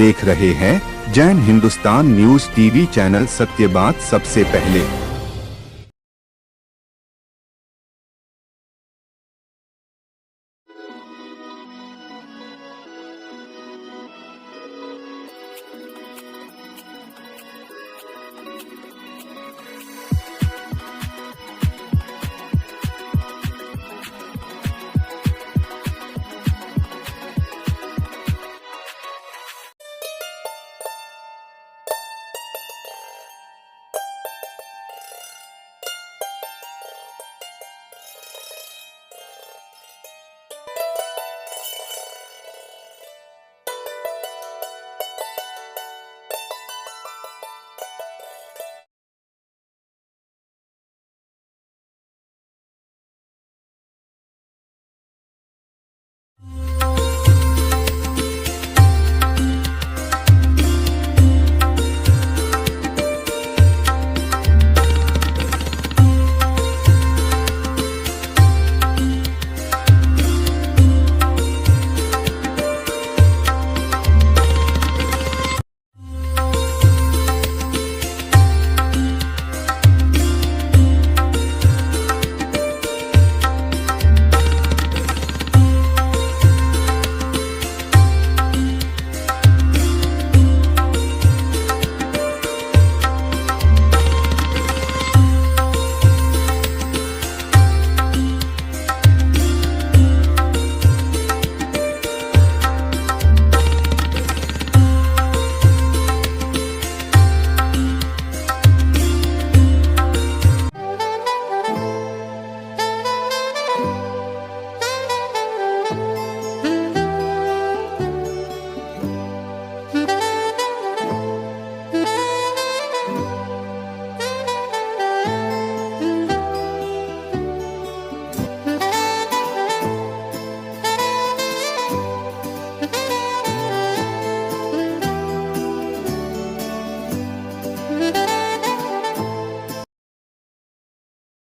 देख रहे हैं Jain Hindustan news TV channel, सत्य बात सबसे पहले।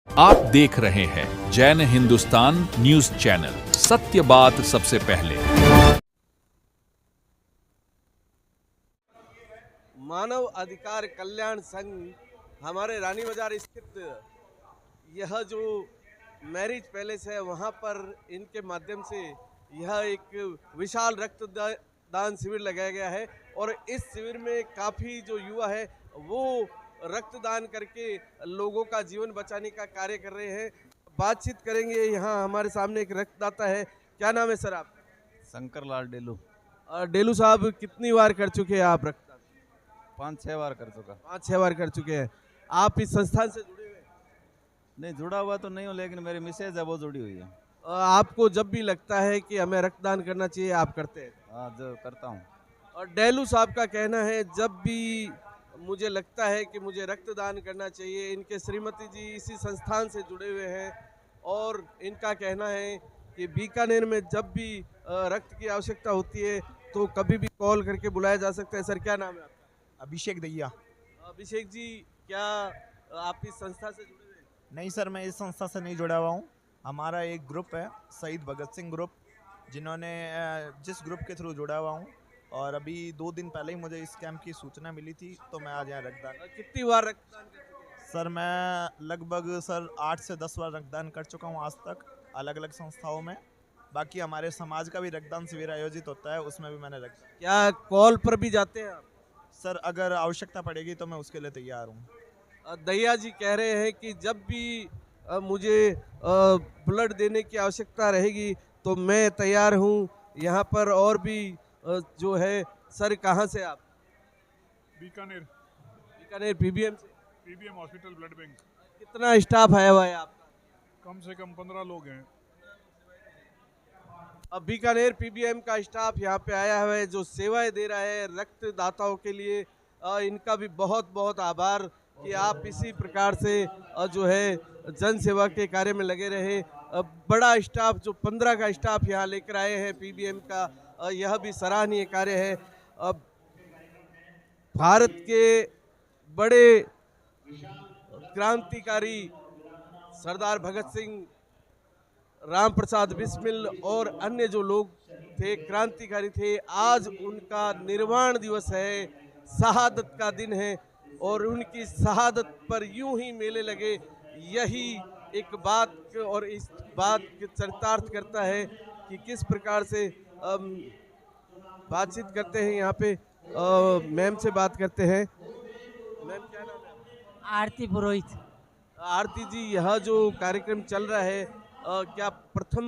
आप देख रहे हैं जैन हिंदुस्तान न्यूज चैनल, सत्य बात सबसे पहले। मानव अधिकार कल्याण संघ हमारे रानी बाजार स्थित यह जो मैरिज पैलेस है वहां पर इनके माध्यम से यह एक विशाल रक्तदान शिविर लगाया गया है और इस शिविर में काफ़ी जो युवा है वो रक्तदान करके लोगों का जीवन बचाने का कार्य कर रहे हैं। बातचीत करेंगे। यहाँ हमारे सामने एक रक्तदाता है। क्या नाम है सर आप? शंकर लाल डेलू। डेलू साहब, कितनी बार कर चुके हैं आप रक्तदान? 5-6 बार कर चुका। 5-6 बार कर चुके हैं। आप इस संस्थान से जुड़े हुए हैं? नहीं, जुड़ा हुआ तो नहीं हूँ, लेकिन मेरी मिसेज है वो जुड़ी हुई है। आपको जब भी लगता है कि हमें रक्तदान करना चाहिए आप करते हैं? हाँ, जो करता हूँ। और डेलू साहब का कहना है जब भी मुझे लगता है कि मुझे रक्तदान करना चाहिए। इनके श्रीमती जी इसी संस्थान से जुड़े हुए हैं और इनका कहना है कि बीकानेर में जब भी रक्त की आवश्यकता होती है तो कभी भी कॉल करके बुलाया जा सकता है। सर, क्या नाम है आपका? अभिषेक दैया। अभिषेक जी, क्या आप इस संस्था से जुड़े हुए हैं? नहीं सर, मैं इस संस्था से नहीं जुड़ा हुआ हूँ। हमारा एक ग्रुप है, शहीद भगत सिंह ग्रुप, जिन्होंने जिस ग्रुप के थ्रू जुड़ा हुआ हूँ और अभी 2 दिन पहले ही मुझे इस कैंप की सूचना मिली थी तो मैं आज यहाँ रक्तदान। कितनी बार रक्तदान कर चुके हैं? सर, मैं लगभग 8 से 10 बार रक्तदान कर चुका हूँ आज तक, अलग अलग संस्थाओं में। बाकी हमारे समाज का भी रक्तदान शिविर आयोजित होता है, उसमें भी मैंने रक्तदान। क्या कॉल पर भी जाते हैं आप? सर, अगर आवश्यकता पड़ेगी तो मैं उसके लिए तैयार हूँ। दैया जी कह रहे हैं कि जब भी मुझे ब्लड देने की आवश्यकता रहेगी तो मैं तैयार हूँ। यहाँ पर और भी जो है। सर, कहाँ से आप? बीकानेर। बीकानेर पीबीएम से? PBM hospital blood bank. कितना स्टाफ आया हुआ है आपका? कम से कम 15 लोग हैं। अब बीकानेर पीबीएम का स्टाफ यहाँ पे आया हुआ है जो सेवाएं दे रहा है रक्तदाताओं के लिए। इनका भी बहुत बहुत आभार कि आप इसी प्रकार से जो है जन सेवा के कार्य में लगे रहे। बड़ा स्टाफ जो 15 का स्टाफ यहाँ लेकर आए हैं पीबीएम का, यह भी सराहनीय कार्य है। भारत के बड़े क्रांतिकारी सरदार भगत सिंह राम प्रसाद बिस्मिल और अन्य जो लोग थे, क्रांतिकारी थे, आज उनका निर्वाण दिवस है, शहादत का दिन है और उनकी शहादत पर यूं ही मेले लगे, यही एक बात और इस बात के चरितार्थ करता है कि किस प्रकार से बातचीत करते हैं। यहाँ पे मैम से बात करते हैं। मैम क्या नाम है? आरती पुरोहित। आरती जी, यह जो कार्यक्रम चल रहा है क्या प्रथम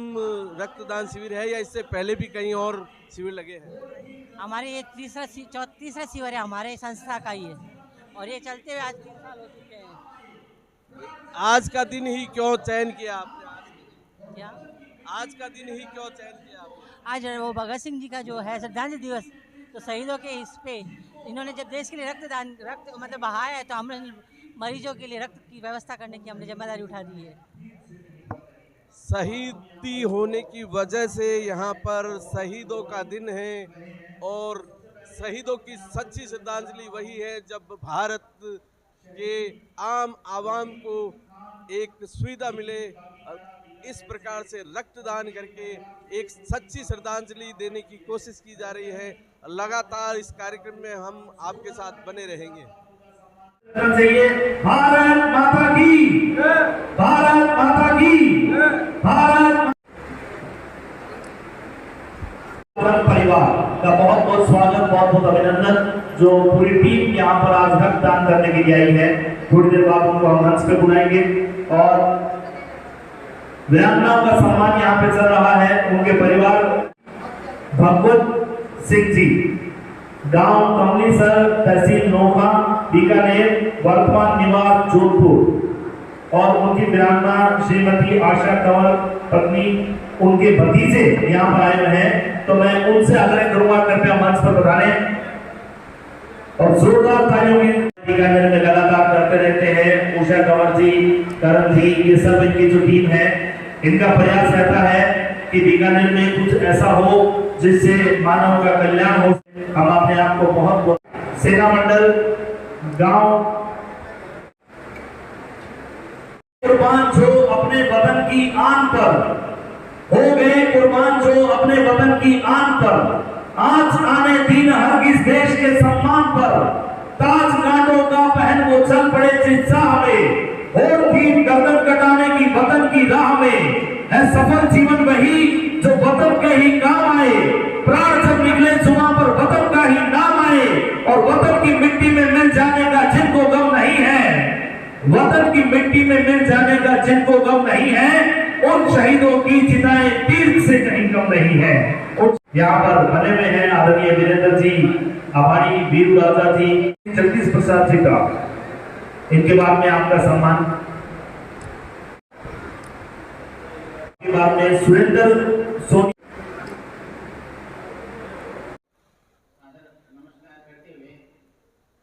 रक्तदान शिविर है या इससे पहले भी कहीं और शिविर लगे हैं? हमारे ये तीसरा शिविर है, हमारे संस्था का ही है और ये चलते हुए आज 3 साल हो चुके हैं। आज का दिन ही क्यों चयन किया आपने? क्या आज का दिन ही क्यों चयन किया आपने? आज वो भगत सिंह जी का जो है श्रद्धांजलि दिवस, तो शहीदों के इस पे इन्होंने जब देश के लिए रक्त मतलब बहाया है, तो हमने मरीजों के लिए रक्त की व्यवस्था करने की हमने जिम्मेदारी उठा दी है। शहीदी होने की वजह से यहाँ पर शहीदों का दिन है और शहीदों की सच्ची श्रद्धांजलि वही है जब भारत के आम आवाम को एक सुविधा मिले, इस प्रकार से रक्तदान करके एक सच्ची श्रद्धांजलि देने की कोशिश की जा रही है। लगातार इस कार्यक्रम में हम आपके साथ बने रहेंगे। भारत माता की, भारत माता की, भारत परिवार का बहुत बहुत स्वागत, बहुत बहुत अभिनंदन। जो पूरी टीम यहाँ पर आज रक्तदान करने के लिए आई है, थोड़ी देर बाद उनको हम मंच पे बुलाएंगे और वीरांगनाओं का सम्मान यहाँ पे चल रहा है। उनके परिवार भगवत सिंह जी, गांव कमलीसर, तहसील नोखा, बीकानेर, वर्तमान निवास जोधपुर और उनकी वीरांगना श्रीमती आशा कंवर पत्नी, उनके भतीजे यहाँ पर आए हुए हैं। तो मैं उनसे आग्रह करूंगा कृपया मंच पर बताने और जोरदार तालियों की बीकानेर में लगातार करते रहते हैं। उषा कंवर जी, करण जी, ये सब इनकी जो टीम है, इनका प्रयास रहता है कि बीकानेर में कुछ ऐसा हो जिससे मानव का कल्याण हो। हम अपने आप को बहुत सेना मंडल गांव कुर्बान जो अपने वतन की आन पर हो गए, कुर्बान जो अपने वतन की आन पर, आज आने दिन हरगिज देश के सम्मान पर, ताज कांटों का पहन वो चल पड़े जिस चाह में, और की गर्दन कटाने की वतन की राह में, है सफल जीवन वही जो वतन के ही काम आए, प्राण जब निकले जुबां पर वतन का ही नाम आए, और वतन की मिट्टी में मिल जाने का जिनको गम नहीं है, वतन की मिट्टी में मिल जाने का जिनको गम नहीं है, उन शहीदों की चिताएं तीर्थ से कहीं कम नहीं है। यहाँ पर बने हुए हैं आदरणीय वीरेंद्र जी, हमारी वीर राजा जी, जगदीश प्रसाद जी का, इनके बाद में आपका सम्मान, के बाद में सुरेंद्र सोनी।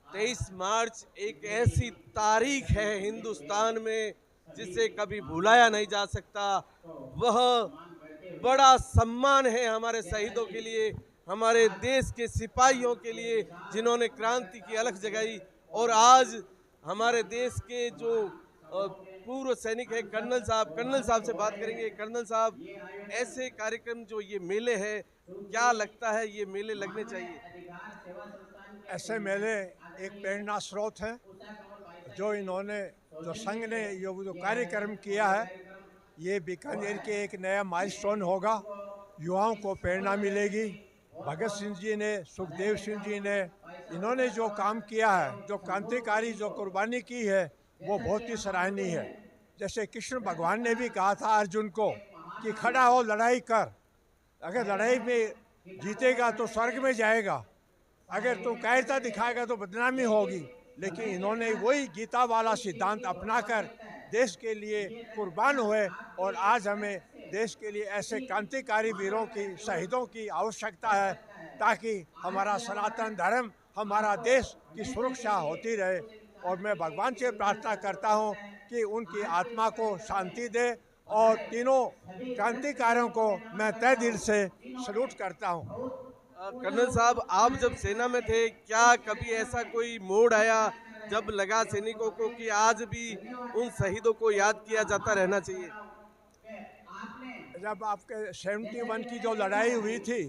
23 मार्च एक ऐसी तारीख है हिंदुस्तान में जिसे कभी भुलाया नहीं जा सकता। वह बड़ा सम्मान है हमारे शहीदों के लिए, हमारे देश के सिपाहियों के लिए जिन्होंने क्रांति की अलख जगाई। और आज हमारे देश के जो पूर्व सैनिक है कर्नल साहब से बात करेंगे। कर्नल साहब, ऐसे कार्यक्रम जो ये मेले हैं, क्या लगता है ये मेले लगने चाहिए? ऐसे मेले एक प्रेरणा स्रोत है। जो इन्होंने जो संघ ने ये जो कार्यक्रम किया है, ये बीकानेर के एक नया माइलस्टोन होगा, युवाओं को प्रेरणा मिलेगी। भगत सिंह जी ने, सुखदेव सिंह जी ने, इन्होंने जो काम किया है, जो क्रांतिकारी जो कुर्बानी की है, वो बहुत ही सराहनीय है। जैसे कृष्ण भगवान ने भी कहा था अर्जुन को कि खड़ा हो, लड़ाई कर, अगर लड़ाई में जीतेगा तो स्वर्ग में जाएगा, अगर तू कायरता दिखाएगा तो बदनामी होगी। लेकिन इन्होंने वही गीता वाला सिद्धांत अपनाकर देश के लिए कुर्बान हुए और आज हमें देश के लिए ऐसे क्रांतिकारी वीरों की, शहीदों की आवश्यकता है ताकि हमारा सनातन धर्म, हमारा देश की सुरक्षा होती रहे। और मैं भगवान से प्रार्थना करता हूँ कि उनकी आत्मा को शांति दे और तीनों क्रांतिकारियों को मैं तहे दिल से सल्यूट करता हूँ। कर्नल साहब, आप जब सेना में थे, क्या कभी ऐसा कोई मोड़ आया जब लगा सैनिकों को कि आज भी उन शहीदों को याद किया जाता रहना चाहिए? जब आपके 71 की जो लड़ाई हुई थी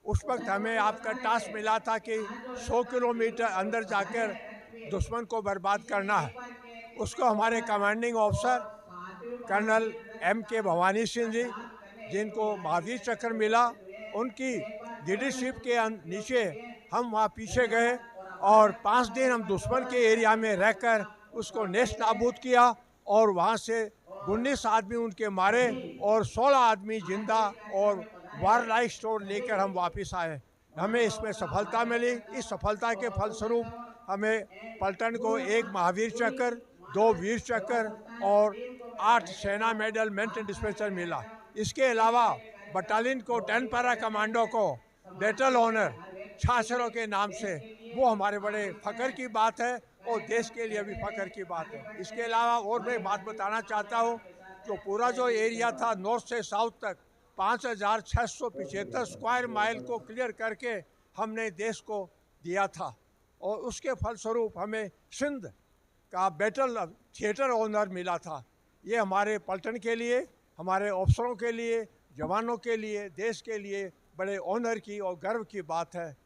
उस वक्त हमें आपका टास्क मिला था कि 100 किलोमीटर अंदर जाकर दुश्मन को बर्बाद करना है। उसको हमारे commanding officer colonel M.K. Bhawani Singh ji, जिनको महावीर चक्र मिला, उनकी लीडरशिप के नीचे हम वहाँ पीछे गए और 5 दिन हम दुश्मन के एरिया में रहकर उसको नेस्त नाबूद किया और वहाँ से 19 आदमी उनके मारे और 16 आदमी जिंदा और वारलाइक स्टोर लेकर हम वापस आए। हमें इसमें सफलता मिली। इस सफलता के फलस्वरूप हमें पलटन को 1 महावीर चक्र, 2 वीर चक्र और 8 सेना मेडल मेंटेन डिस्पेचर मिला। इसके अलावा बटालियन को 10 पैरा कमांडो को बैटल ऑनर छाछरों के नाम से, वो हमारे बड़े फ़ख्र की बात है और देश के लिए भी फ़ख्र की बात है। इसके अलावा और मैं बात बताना चाहता हूँ, जो पूरा जो एरिया था नॉर्थ से साउथ तक 5,675 स्क्वायर माइल को क्लियर करके हमने देश को दिया था और उसके फलस्वरूप हमें सिंध का बैटल थिएटर ऑनर मिला था। ये हमारे पलटन के लिए, हमारे अफसरों के लिए, जवानों के लिए, देश के लिए बड़े ऑनर की और गर्व की बात है।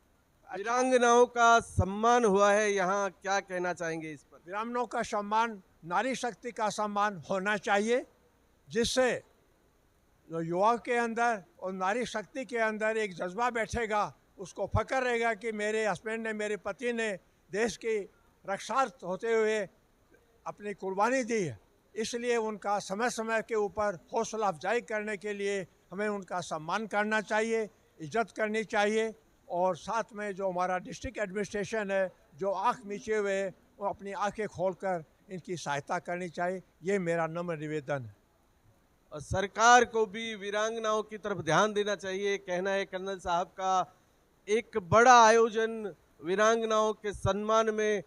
वीरांगनाओं का सम्मान हुआ है, यहाँ क्या कहना चाहेंगे इस पर? वीरांगनाओं का सम्मान, नारी शक्ति का सम्मान होना चाहिए, जिससे जो युवा के अंदर और नारी शक्ति के अंदर एक जज्बा बैठेगा, उसको फ़ख्र रहेगा कि मेरे हस्बैंड ने, मेरे पति ने देश की रक्षार्थ होते हुए अपनी कुर्बानी दी है। इसलिए उनका समय समय के ऊपर हौसला अफजाई करने के लिए हमें उनका सम्मान करना चाहिए, इज्जत करनी चाहिए और साथ में जो हमारा डिस्ट्रिक्ट एडमिनिस्ट्रेशन है, जो आँख मीचे हुए, वो अपनी आँखें खोलकर इनकी सहायता करनी चाहिए। ये मेरा नम्र निवेदन है। और सरकार को भी वीरांगनाओं की तरफ ध्यान देना चाहिए, कहना है कर्नल साहब का। एक बड़ा आयोजन वीरांगनाओं के सम्मान में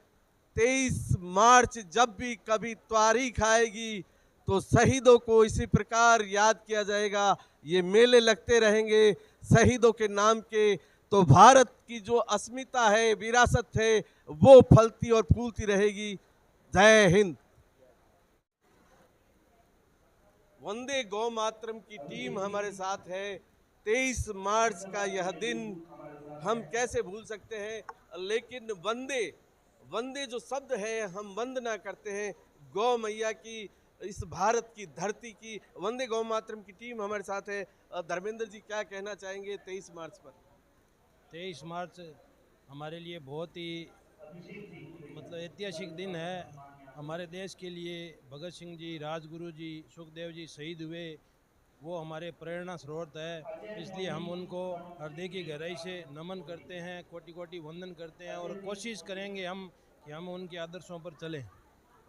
23 मार्च जब भी कभी तारीख आएगी तो शहीदों को इसी प्रकार याद किया जाएगा। ये मेले लगते रहेंगे शहीदों के नाम के, तो भारत की जो अस्मिता है, विरासत है, वो फलती और फूलती रहेगी। जय हिंद। वंदे गौ मातरम की टीम हमारे साथ है। 23 मार्च का यह दिन हम कैसे भूल सकते हैं, लेकिन वंदे वंदे जो शब्द है, हम वंदना करते हैं गौ मैया की, इस भारत की धरती की। वंदे गौ मातरम की टीम हमारे साथ है। धर्मेंद्र जी, क्या कहना चाहेंगे 23 मार्च पर? 23 मार्च हमारे लिए बहुत ही मतलब ऐतिहासिक दिन है। हमारे देश के लिए भगत सिंह जी, राजगुरु जी, सुखदेव जी शहीद हुए, वो हमारे प्रेरणा स्रोत है। इसलिए हम उनको हृदय की गहराई से नमन करते हैं, कोटि कोटि वंदन करते हैं और कोशिश करेंगे हम कि हम उनके आदर्शों पर चलें।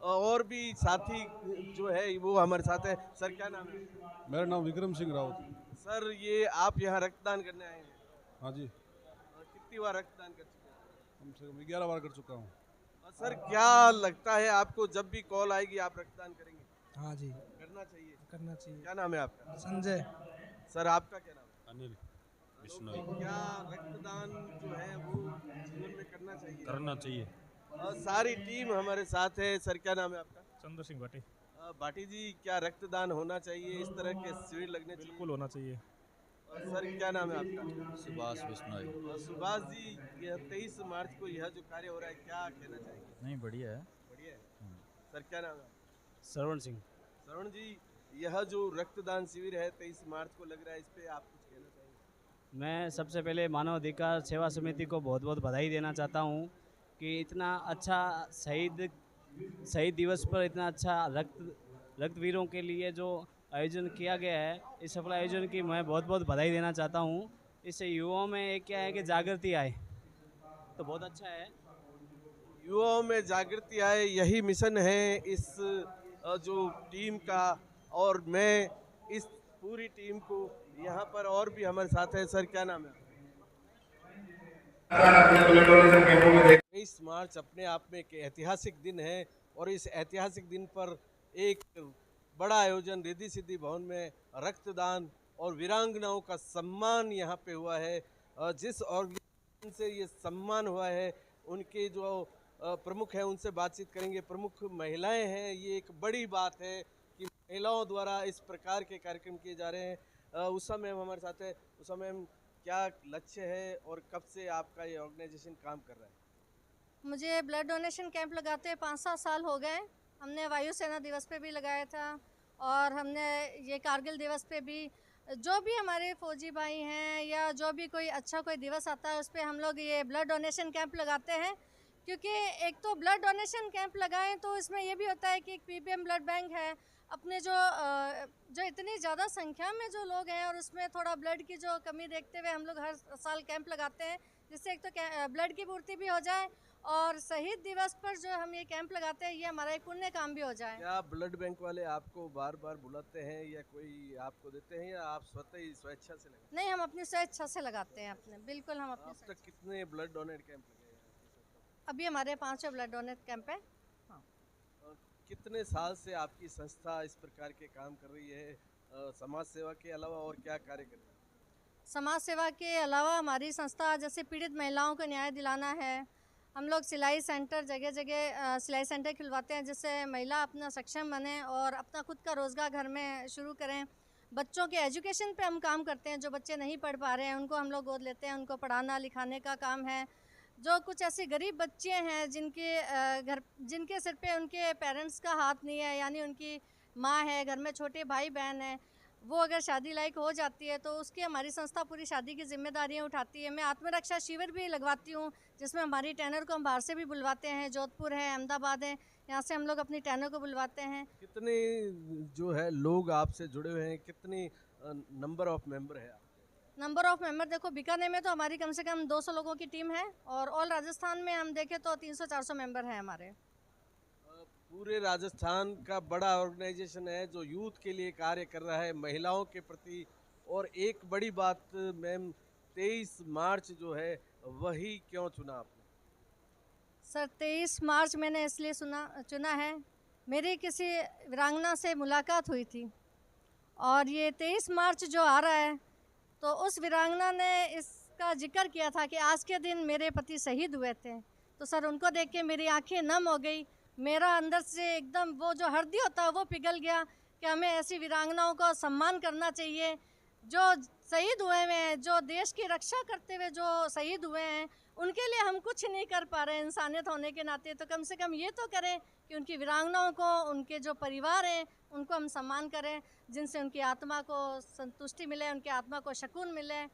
और भी साथी जो है वो हमारे साथ है। सर, क्या नाम है? मेरा नाम विक्रम सिंह रावत। सर, ये आप यहाँ रक्तदान करने आए हैं? हाँ जी। कितनी बार रक्तदान कर चुके हैं? कम से कम 11 बार कर चुका हूँ। सर, क्या लगता है आपको, जब भी कॉल आएगी आप रक्तदान करेंगे? हाँ जी, करना चाहिए। करना चाहिए। क्या नाम है आपका? संजय। सर, आपका क्या नाम है? अनिल तो क्या रक्तदान जो है वो जीवन में करना चाहिए? करना चाहिए। सारी टीम हमारे साथ है। सर, क्या नाम है आपका? चंद्र सिंह भाटी। भाटी जी, क्या रक्तदान होना चाहिए? इस तरह के शिविर लगने चाहिए? बिल्कुल होना चाहिए। सर, क्या नाम है आपका? सुभाष बिश्नोई। सुभाष जी, यह 23 मार्च को यह जो कार्य हो रहा है, क्या कहना चाहेंगे? नहीं, बढ़िया है। बढ़िया है। सर, क्या नाम है? श्रवण सिंह। श्रवण जी, यह जो रक्तदान शिविर है 23 मार्च को लग रहा है, इस पे आप कुछ कहना चाहेंगे? मैं सबसे पहले मानव अधिकार सेवा समिति को बहुत बहुत बधाई देना चाहता हूँ कि इतना अच्छा शहीद दिवस पर इतना अच्छा रक्तवीरों के लिए जो आयोजन किया गया है, इस सफल आयोजन की मैं बहुत बहुत बधाई देना चाहता हूँ। इससे युवाओं में एक क्या है कि जागृति आए, तो बहुत अच्छा है। युवाओं में जागृति आए, यही मिशन है इस जो टीम का, और मैं इस पूरी टीम को यहाँ पर और भी हमारे साथ है। सर, क्या नाम है? 23 मार्च अपने आप में एक ऐतिहासिक दिन है और इस ऐतिहासिक दिन पर एक बड़ा आयोजन रिद्धि सिद्धि भवन में रक्तदान और वीरांगनाओं का सम्मान यहाँ पे हुआ है। जिस ऑर्गेनाइजेशन से ये सम्मान हुआ है, उनके जो प्रमुख हैं उनसे बातचीत करेंगे। प्रमुख महिलाएं हैं, ये एक बड़ी बात है कि महिलाओं द्वारा इस प्रकार के कार्यक्रम किए जा रहे हैं। उषा मैम हमारे साथ है। उषा मैम, क्या लक्ष्य है और कब से आपका ये ऑर्गेनाइजेशन काम कर रहा है? मुझे ब्लड डोनेशन कैंप लगाते 5-7 साल हो गए। हमने वायुसेना दिवस पे भी लगाया था और हमने ये कारगिल दिवस पे भी, जो भी हमारे फौजी भाई हैं या जो भी कोई अच्छा कोई दिवस आता है उस पर हम लोग ये ब्लड डोनेशन कैंप लगाते हैं। क्योंकि एक तो ब्लड डोनेशन कैंप लगाएं तो इसमें ये भी होता है कि एक पीबीएम ब्लड बैंक है, अपने जो इतनी ज़्यादा संख्या में जो लोग हैं और उसमें थोड़ा ब्लड की जो कमी देखते हुए हम लोग हर साल कैंप लगाते हैं, जिससे एक तो ब्लड की पूर्ति भी हो जाए और शहीद दिवस पर जो हम ये कैंप लगाते हैं ये हमारा एक पुण्य काम भी हो जाए। क्या ब्लड बैंक वाले आपको बार बार बुलाते हैं या कोई आपको देते हैं या आप स्वतः ही स्वेच्छा से लगाते हैं? नहीं, हम अपनी स्वेच्छा से लगाते हैं अपने, बिल्कुल हम अपने। अब तक कितने ब्लड डोनेट कैंप लगे हैं? अभी हमारे 5 ब्लड डोनेट कैंप है। हाँ। कितने साल से आपकी संस्था इस प्रकार के काम कर रही है? समाज सेवा के अलावा और क्या कार्य कर रही है? समाज सेवा के अलावा हमारी संस्था जैसे पीड़ित महिलाओं को न्याय दिलाना है। हम लोग सिलाई सेंटर जगह जगह सिलाई सेंटर खुलवाते हैं जिससे महिला अपना सक्षम बने और अपना खुद का रोज़गार घर में शुरू करें। बच्चों के एजुकेशन पे हम काम करते हैं, जो बच्चे नहीं पढ़ पा रहे हैं उनको हम लोग गोद लेते हैं, उनको पढ़ाना लिखाने का काम है। जो कुछ ऐसे गरीब बच्चे हैं जिनके सिर पे उनके पेरेंट्स का हाथ नहीं है, यानी उनकी माँ है, घर में छोटे भाई बहन हैं, वो अगर शादी लायक हो जाती है तो उसकी हमारी संस्था पूरी शादी की जिम्मेदारियां उठाती है। मैं आत्मरक्षा शिविर भी लगवाती हूँ जिसमें हमारी ट्रेनर को हम बाहर से भी बुलवाते हैं, जोधपुर है, अहमदाबाद है, यहाँ से हम लोग अपनी ट्रेनर को बुलवाते हैं। कितने जो है लोग आपसे जुड़े हुए हैं, कितनी नंबर ऑफ मेंबर है? नंबर ऑफ मेंबर देखो, बीकानेर में तो हमारी कम से कम 200 लोगों की टीम है और ऑल राजस्थान में हम देखें तो 300-400 मेंबर हैं हमारे। पूरे राजस्थान का बड़ा ऑर्गेनाइजेशन है जो यूथ के लिए कार्य कर रहा है, महिलाओं के प्रति। और एक बड़ी बात मैम, 23 मार्च जो है वही क्यों चुना आपने? सर 23 मार्च मैंने इसलिए चुना है, मेरी किसी वीरांगना से मुलाकात हुई थी और ये 23 मार्च जो आ रहा है तो उस वीरांगना ने इसका जिक्र किया था कि आज के दिन मेरे पति शहीद हुए थे। तो सर उनको देख के मेरी आंखें नम हो गई, मेरा अंदर से एकदम वो जो हृदय होता है वो पिघल गया कि हमें ऐसी वीरांगनाओं का सम्मान करना चाहिए जो शहीद हुए हैं, जो देश की रक्षा करते हुए जो शहीद हुए हैं। उनके लिए हम कुछ नहीं कर पा रहे हैं इंसानियत होने के नाते, तो कम से कम ये तो करें कि उनकी वीरांगनाओं को, उनके जो परिवार हैं उनको हम सम्मान करें, जिनसे उनकी आत्मा को संतुष्टि मिले, उनकी आत्मा को सुकून मिले।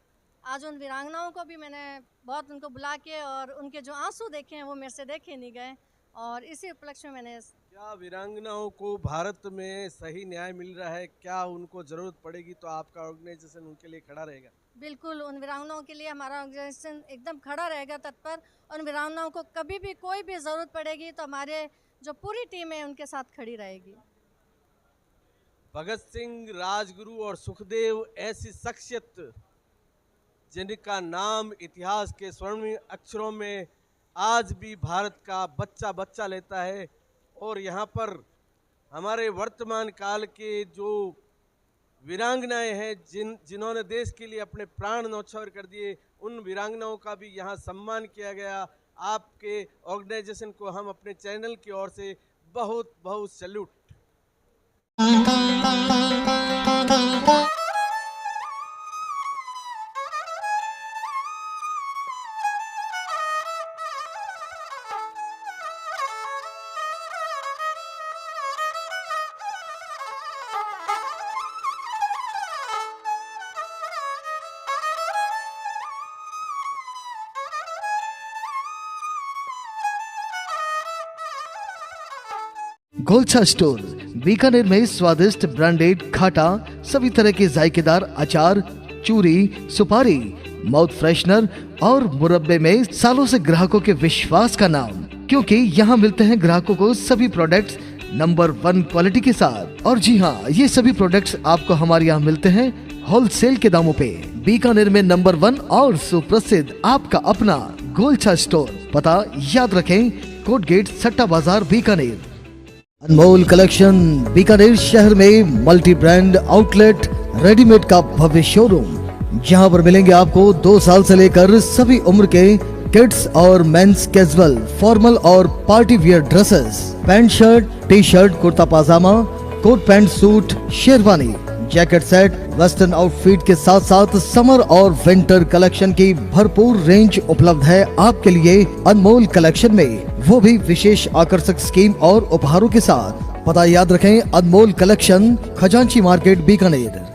आज उन वीरांगनाओं को भी मैंने बहुत उनको बुला के और उनके जो आंसू देखे हैं वो मेरे से देखे नहीं गए और इसी उपलक्ष्य में मैंने। क्या वीरांगनाओं को भारत में सही न्याय मिल रहा है? क्या उनको ज़रूरत पड़ेगी तो आपका ऑर्गेनाइजेशन उनके लिए खड़ा रहेगा? बिल्कुल, उन वीरांगनाओं के लिए हमारा ऑर्गेनाइजेशन एकदम खड़ा रहेगा, तत्पर। उन वीरांगनाओं को कभी भी कोई भी ज़रूरत पड़ेगी तो हमारे जो पूरी टीम है उनके साथ खड़ी रहेगी। भगत सिंह, राजगुरु और सुखदेव ऐसी शख्सियत जिनका नाम इतिहास के स्वर्णिम अक्षरों में आज भी भारत का बच्चा बच्चा लेता है। और यहाँ पर हमारे वर्तमान काल के जो वीरांगनाएं हैं जिन्होंने देश के लिए अपने प्राण न्यौछावर कर दिए, उन वीरांगनाओं का भी यहाँ सम्मान किया गया। आपके ऑर्गेनाइजेशन को हम अपने चैनल की ओर से बहुत बहुत सैल्यूट। गोलछा स्टोर बीकानेर में स्वादिष्ट ब्रांडेड खाटा, सभी तरह के जायकेदार अचार, चूरी, सुपारी, माउथ फ्रेशनर और मुरब्बे में सालों से ग्राहकों के विश्वास का नाम, क्योंकि यहाँ मिलते हैं ग्राहकों को सभी प्रोडक्ट्स नंबर 1 क्वालिटी के साथ। और जी हाँ, ये सभी प्रोडक्ट्स आपको हमारे यहाँ मिलते हैं होलसेल के दामों पे। बीकानेर में नंबर 1 और सुप्रसिद्ध आपका अपना गोलछा स्टोर। पता याद रखें, कोट गेट, सट्टा बाजार, बीकानेर। अनमोल कलेक्शन बीकानेर शहर में मल्टी ब्रांड आउटलेट, रेडीमेड का भव्य शोरूम, जहां पर मिलेंगे आपको 2 साल से लेकर सभी उम्र के किड्स और मेंस कैजुअल, फॉर्मल और party wear dresses, pant shirt, T shirt, kurta pajama, coat pant, suit, sherwani, jacket set, western outfit के साथ साथ समर और विंटर कलेक्शन की भरपूर रेंज उपलब्ध है आपके लिए अनमोल कलेक्शन में, वो भी विशेष आकर्षक स्कीम और उपहारों के साथ। पता याद रखें, अनमोल कलेक्शन, खजांची मार्केट, बीकानेर।